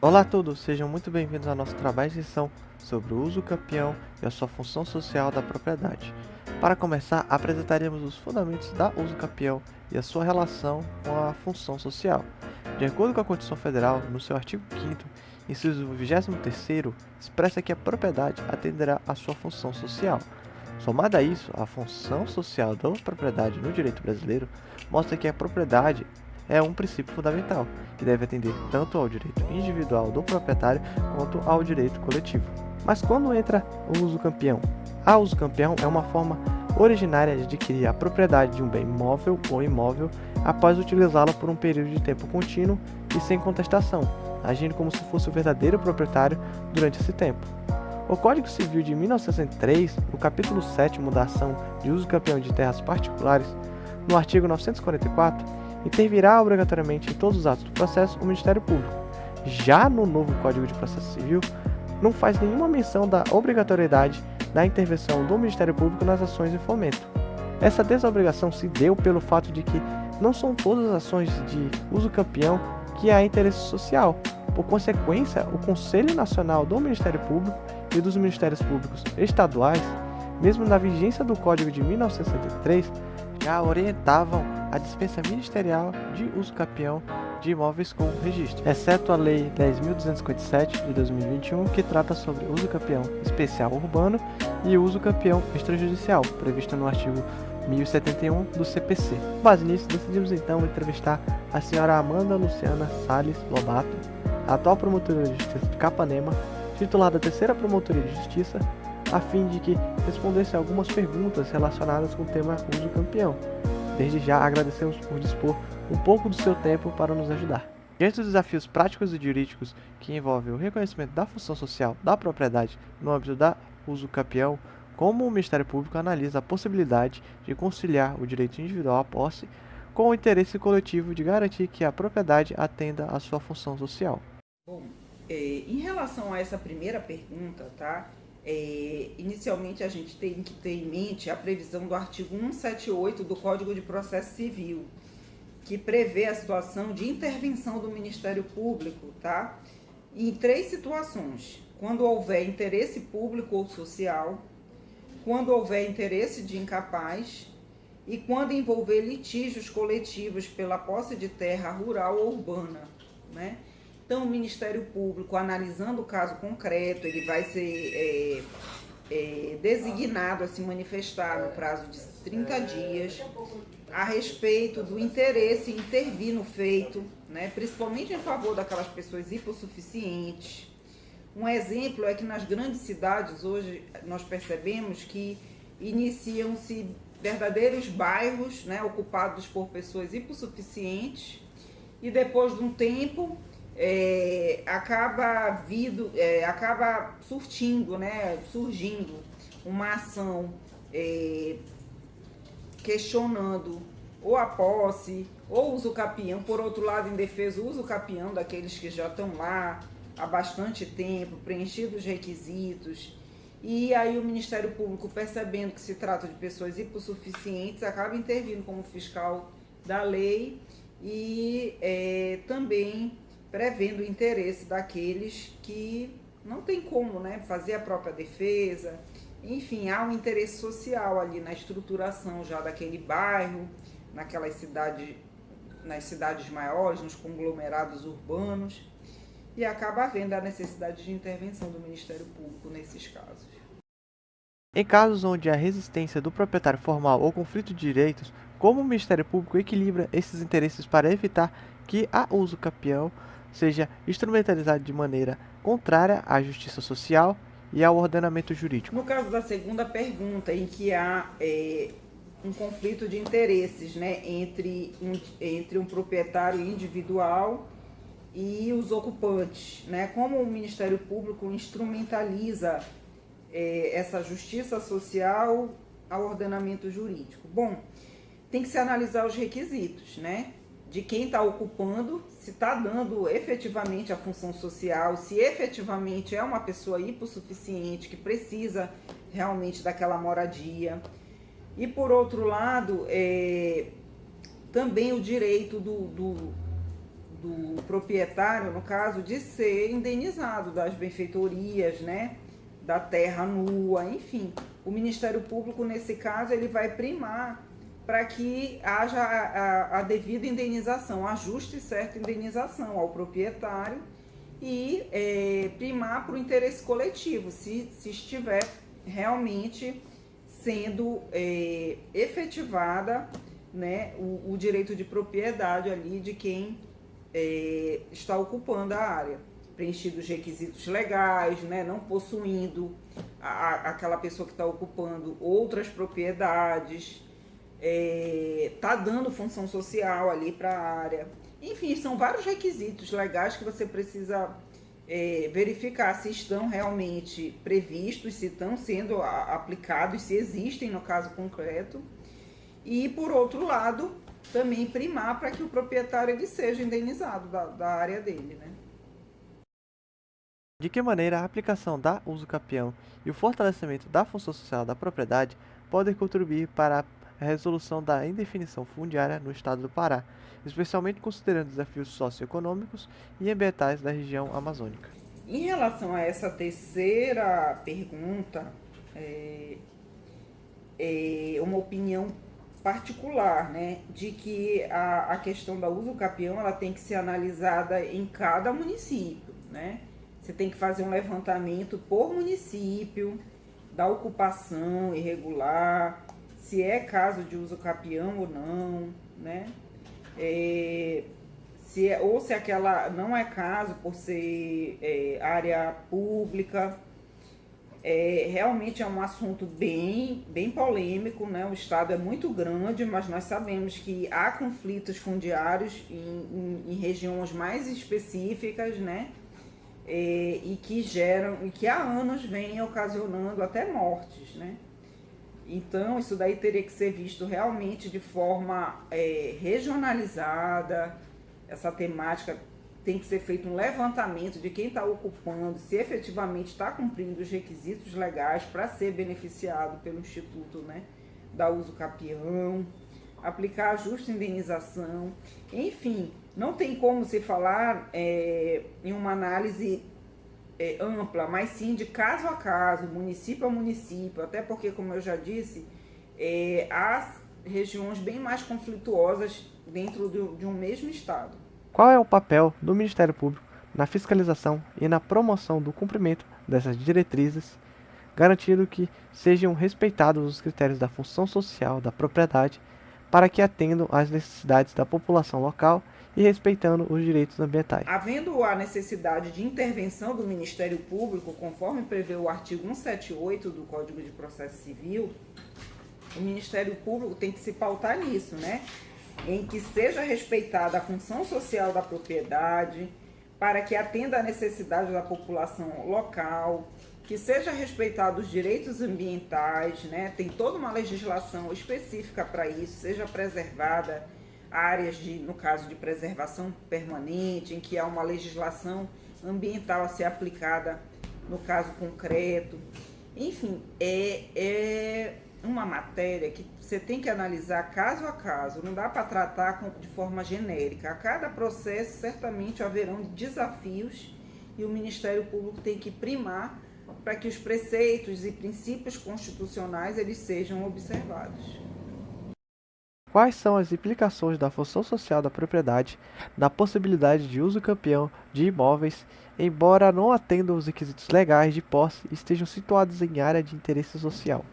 Olá a todos, sejam muito bem-vindos ao nosso trabalho de extensão sobre o uso campeão e a sua função social da propriedade. Para começar, apresentaremos os fundamentos da uso campeão e a sua relação com a função social. De acordo com a Constituição Federal, no seu artigo 5º, inciso 23º, expressa que a propriedade atenderá à sua função social. Somado a isso, a função social da propriedade no direito brasileiro mostra que a propriedade é um princípio fundamental, que deve atender tanto ao direito individual do proprietário quanto ao direito coletivo. Mas quando entra o uso campeão? A uso campeão é uma forma originária de adquirir a propriedade de um bem móvel ou imóvel após utilizá-la por um período de tempo contínuo e sem contestação, agindo como se fosse o verdadeiro proprietário durante esse tempo. O Código Civil de 1963, no capítulo 7º da ação de uso campeão de terras particulares, no artigo 944, intervirá obrigatoriamente em todos os atos do processo o Ministério Público. Já no novo Código de Processo Civil, não faz nenhuma menção da obrigatoriedade da intervenção do Ministério Público nas ações de fomento. Essa desobrigação se deu pelo fato de que não são todas as ações de uso campeão que há interesse social. Por consequência, o Conselho Nacional do Ministério Público e dos Ministérios Públicos Estaduais, mesmo na vigência do Código de 1963, já orientavam a dispensa ministerial de uso campeão de imóveis com registro, exceto a Lei 10.257 de 2021, que trata sobre uso campeão especial urbano e uso campeão extrajudicial, previsto no artigo 1071 do CPC. Com base nisso, decidimos então entrevistar a senhora Amanda Luciana Salles Lobato, a atual promotora de justiça de Capanema, titular da terceira promotoria de justiça, a fim de que respondesse algumas perguntas relacionadas com o tema uso campeão. Desde já agradecemos por dispor um pouco do seu tempo para nos ajudar. Diante dos desafios práticos e jurídicos que envolvem o reconhecimento da função social da propriedade no âmbito da uso campeão, como o Ministério Público analisa a possibilidade de conciliar o direito individual à posse com o interesse coletivo de garantir que a propriedade atenda à sua função social? Bom, em relação a essa primeira pergunta, tá? Inicialmente a gente tem que ter em mente a previsão do artigo 178 do Código de Processo Civil, que prevê a situação de intervenção do Ministério Público, tá? Em 3 situações: quando houver interesse público ou social, quando houver interesse de incapaz e quando envolver litígios coletivos pela posse de terra rural ou urbana, né? Então, o Ministério Público, analisando o caso concreto, ele vai ser designado a se manifestar no prazo de 30 dias a respeito do interesse em intervir no feito, né, principalmente em favor daquelas pessoas hipossuficientes. Um exemplo é que nas grandes cidades, hoje, nós percebemos que iniciam-se verdadeiros bairros, né, ocupados por pessoas hipossuficientes, e depois de um tempo acaba surgindo uma ação questionando ou a posse ou o uso capião, por outro lado, em defesa do uso capião daqueles que já estão lá há bastante tempo, preenchidos os requisitos. E aí o Ministério Público, percebendo que se trata de pessoas hipossuficientes, acaba intervindo como fiscal da lei e também prevendo o interesse daqueles que não tem como, né, fazer a própria defesa. Enfim, há um interesse social ali na estruturação já daquele bairro, naquelas cidades, nas cidades maiores, nos conglomerados urbanos, e acaba havendo a necessidade de intervenção do Ministério Público nesses casos. Em casos onde há resistência do proprietário formal ou conflito de direitos, como o Ministério Público equilibra esses interesses para evitar que a uso campeão seja instrumentalizado de maneira contrária à justiça social e ao ordenamento jurídico? No caso da segunda pergunta, em que há um conflito de interesses, né, entre um proprietário individual e os ocupantes, né, como o Ministério Público instrumentaliza essa justiça social ao ordenamento jurídico? Bom, tem que se analisar os requisitos, né, de quem está ocupando, se está dando efetivamente a função social, se efetivamente é uma pessoa hipossuficiente que precisa realmente daquela moradia. E por outro lado, também o direito do proprietário, no caso, de ser indenizado das benfeitorias, né, da terra nua, enfim. O Ministério Público, nesse caso, ele vai primar para que haja a devida indenização, a justa e certa indenização ao proprietário e primar para o interesse coletivo, se estiver realmente sendo efetivada, né, o direito de propriedade ali de quem está ocupando a área, preenchidos os requisitos legais, né, não possuindo aquela pessoa que está ocupando outras propriedades, tá dando função social ali para a área. Enfim, são vários requisitos legais que você precisa verificar se estão realmente previstos, se estão sendo aplicados, se existem no caso concreto. E, por outro lado, também primar para que o proprietário ele seja indenizado da área dele, né? De que maneira a aplicação da usucapião e o fortalecimento da função social da propriedade podem contribuir para a resolução da indefinição fundiária no estado do Pará, especialmente considerando desafios socioeconômicos e ambientais da região amazônica? Em relação a essa terceira pergunta, uma opinião particular, né, de que a questão da usucapião ela tem que ser analisada em cada município, né? Você tem que fazer um levantamento por município da ocupação irregular, se é caso de usucapião ou não, né? Se aquela não é caso por ser área pública. Realmente é um assunto bem polêmico, né? O estado é muito grande, mas nós sabemos que há conflitos fundiários em regiões mais específicas, né? E que há anos vêm ocasionando até mortes, né? Então, isso daí teria que ser visto realmente de forma regionalizada. Essa temática tem que ser feito um levantamento de quem está ocupando, se efetivamente está cumprindo os requisitos legais para ser beneficiado pelo Instituto, né, da usucapião, aplicar a justa indenização. Enfim, não tem como se falar em uma análise ampla, mas sim de caso a caso, município a município, até porque, como eu já disse, há regiões bem mais conflituosas dentro de um mesmo estado. Qual é o papel do Ministério Público na fiscalização e na promoção do cumprimento dessas diretrizes, garantindo que sejam respeitados os critérios da função social da propriedade para que atendam às necessidades da população local e respeitando os direitos ambientais? Havendo a necessidade de intervenção do Ministério Público, conforme prevê o artigo 178 do Código de Processo Civil, o Ministério Público tem que se pautar nisso, né? Em que seja respeitada a função social da propriedade, para que atenda à necessidade da população local, que seja respeitado os direitos ambientais, né? Tem toda uma legislação específica para isso, seja preservada áreas no caso de preservação permanente, em que há uma legislação ambiental a ser aplicada no caso concreto. Enfim, é uma matéria que você tem que analisar caso a caso, não dá para tratar de forma genérica. A cada processo, certamente, haverão desafios e o Ministério Público tem que primar para que os preceitos e princípios constitucionais eles sejam observados. Quais são as implicações da função social da propriedade na possibilidade de uso campeão de imóveis, embora não atendam os requisitos legais de posse e estejam situados em área de interesse social?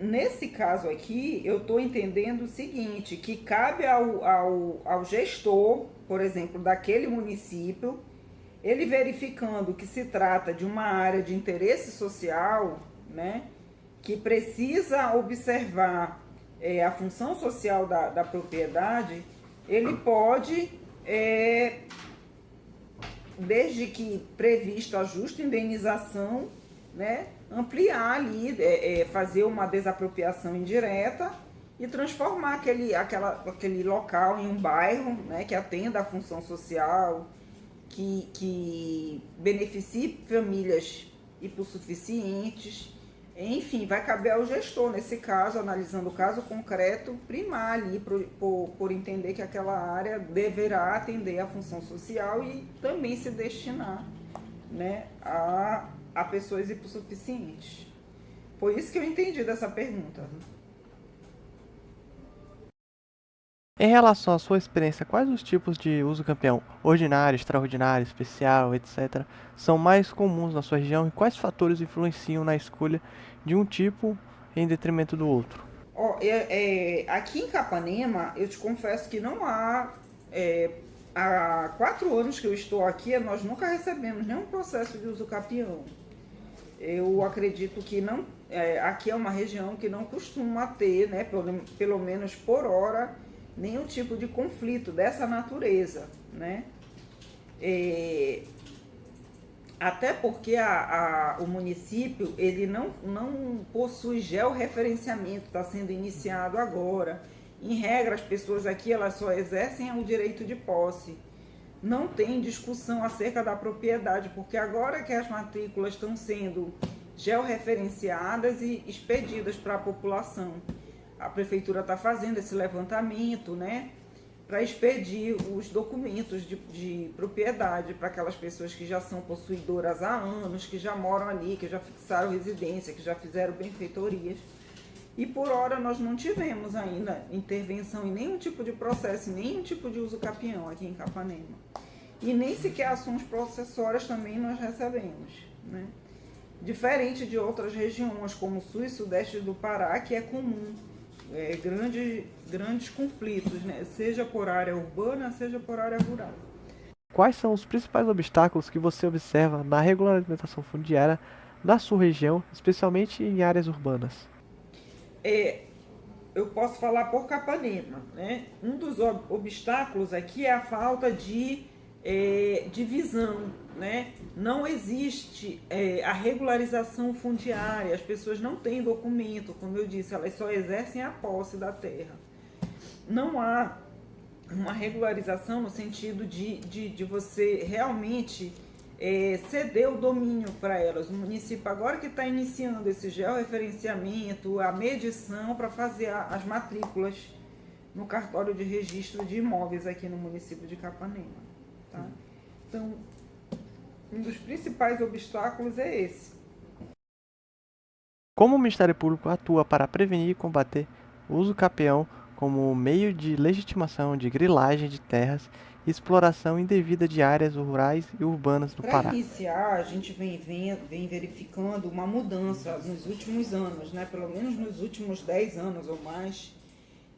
Nesse caso aqui, eu estou entendendo o seguinte, que cabe ao gestor, por exemplo, daquele município, ele verificando que se trata de uma área de interesse social, né, que precisa observar a função social da propriedade, ele pode, desde que prevista a justa indenização, né, ampliar ali, fazer uma desapropriação indireta e transformar aquele local em um bairro, né, que atenda à função social, que beneficie famílias hipossuficientes, Enfim, vai caber ao gestor, nesse caso, analisando o caso concreto, primar ali por entender que aquela área deverá atender à função social e também se destinar, né, a pessoas hipossuficientes. Foi isso que eu entendi dessa pergunta. Em relação à sua experiência, quais os tipos de uso campeão, ordinário, extraordinário, especial, etc., são mais comuns na sua região e quais fatores influenciam na escolha de um tipo em detrimento do outro? Aqui em Capanema, eu te confesso que não há. Há 4 anos que eu estou aqui, nós nunca recebemos nenhum processo de uso capião. Eu acredito que não, aqui é uma região que não costuma ter, né, pelo menos por hora, nenhum tipo de conflito dessa natureza, né? Até porque o município ele não possui georreferenciamento, está sendo iniciado agora. Em regra, as pessoas aqui elas só exercem o direito de posse. Não tem discussão acerca da propriedade, porque agora que as matrículas estão sendo georreferenciadas e expedidas para a população. A prefeitura está fazendo esse levantamento, né, para expedir os documentos de propriedade para aquelas pessoas que já são possuidoras há anos, que já moram ali, que já fixaram residência, que já fizeram benfeitorias. E por hora nós não tivemos ainda intervenção em nenhum tipo de processo, em nenhum tipo de uso capião aqui em Capanema. E nem sequer ações processórias também nós recebemos, né? Diferente de outras regiões, como o sul e sudeste do Pará, que é comum grandes conflitos, né? Seja por área urbana, seja por área rural. Quais são os principais obstáculos que você observa na regulamentação fundiária da sua região, especialmente em áreas urbanas? Eu posso falar por Capanema, né? Um dos obstáculos aqui é a falta de divisão, né? Não existe a regularização fundiária, as pessoas não têm documento, como eu disse, elas só exercem a posse da terra. Não há uma regularização no sentido de você realmente ceder o domínio para elas. O município agora que está iniciando esse georreferenciamento, a medição para fazer as matrículas no cartório de registro de imóveis aqui no município de Capanema. Tá? Então, um dos principais obstáculos é esse. Como o Ministério Público atua para prevenir e combater o uso capião como meio de legitimação de grilagem de terras e exploração indevida de áreas rurais e urbanas do Pará? Para iniciar, a gente vem verificando uma mudança nos últimos anos, né? Pelo menos nos últimos 10 anos ou mais,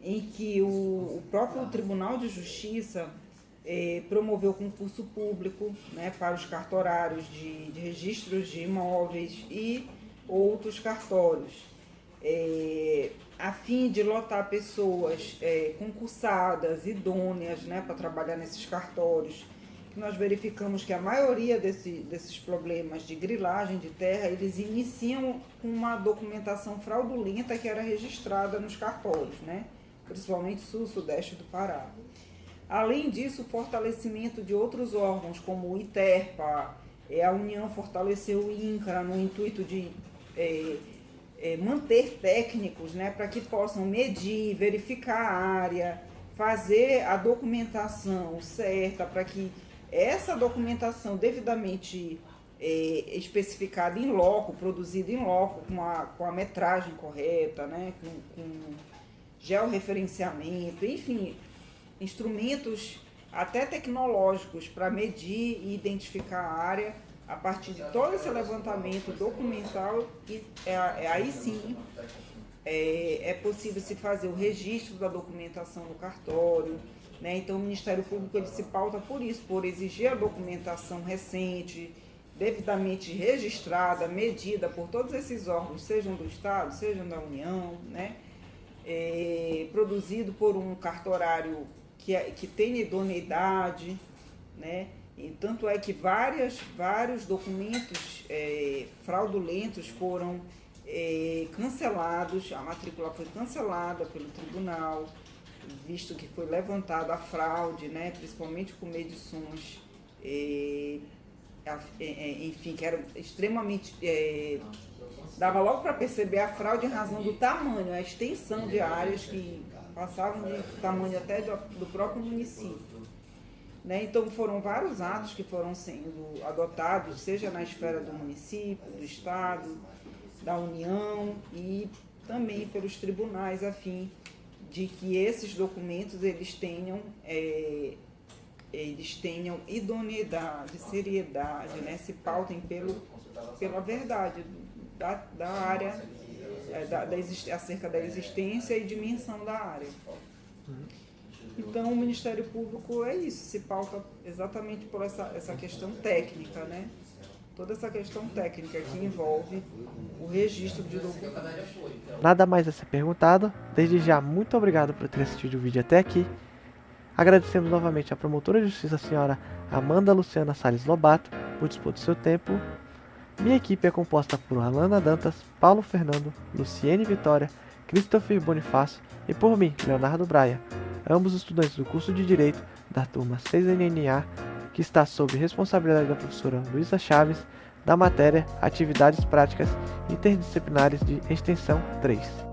em que o próprio Tribunal de Justiça promoveu concurso público, né, para os cartorários de registros de imóveis e outros cartórios, a fim de lotar pessoas concursadas, idôneas, né, para trabalhar nesses cartórios. Nós verificamos que a maioria desses problemas de grilagem de terra, eles iniciam com uma documentação fraudulenta que era registrada nos cartórios, né, principalmente sul, sudeste do Pará. Além disso, o fortalecimento de outros órgãos, como o ITERPA, a União fortaleceu o INCRA no intuito de manter técnicos, né, para que possam medir, verificar a área, fazer a documentação certa, para que essa documentação devidamente especificada em loco, produzida em loco, com a metragem correta, né, com georreferenciamento, enfim, instrumentos até tecnológicos para medir e identificar a área a partir de todo esse levantamento documental, e aí sim é possível se fazer o registro da documentação no cartório, né? Então o Ministério Público ele se pauta por isso, por exigir a documentação recente, devidamente registrada, medida por todos esses órgãos, sejam do Estado, sejam da União, né? Produzido por um cartorário que tem idoneidade, né? E tanto é que vários documentos fraudulentos foram cancelados, a matrícula foi cancelada pelo tribunal, visto que foi levantada a fraude, né? Principalmente com medições enfim, que eram extremamente... dava logo para perceber a fraude em razão do tamanho, a extensão de áreas que passavam de tamanho até do próprio município. Né? Então foram vários atos que foram sendo adotados, seja na esfera do município, do estado, da União e também pelos tribunais, a fim de que esses documentos eles tenham idoneidade, seriedade, né? Se pautem pela verdade da área, acerca da existência e dimensão da área. Então, o Ministério Público é isso, se pauta exatamente por essa questão técnica, né? Toda essa questão técnica que envolve o registro de documentos. Nada mais a ser perguntado. Desde já, muito obrigado por ter assistido o vídeo até aqui. Agradecemos novamente à promotora de justiça, a senhora Amanda Luciana Salles Lobato, por dispor do seu tempo. Minha equipe é composta por Alana Dantas, Paulo Fernando, Luciene Vitória, Christopher Bonifácio e por mim, Leonardo Braia, ambos estudantes do curso de Direito da turma 6NNA, que está sob responsabilidade da professora Luísa Chaves, da matéria Atividades Práticas Interdisciplinares de Extensão 3.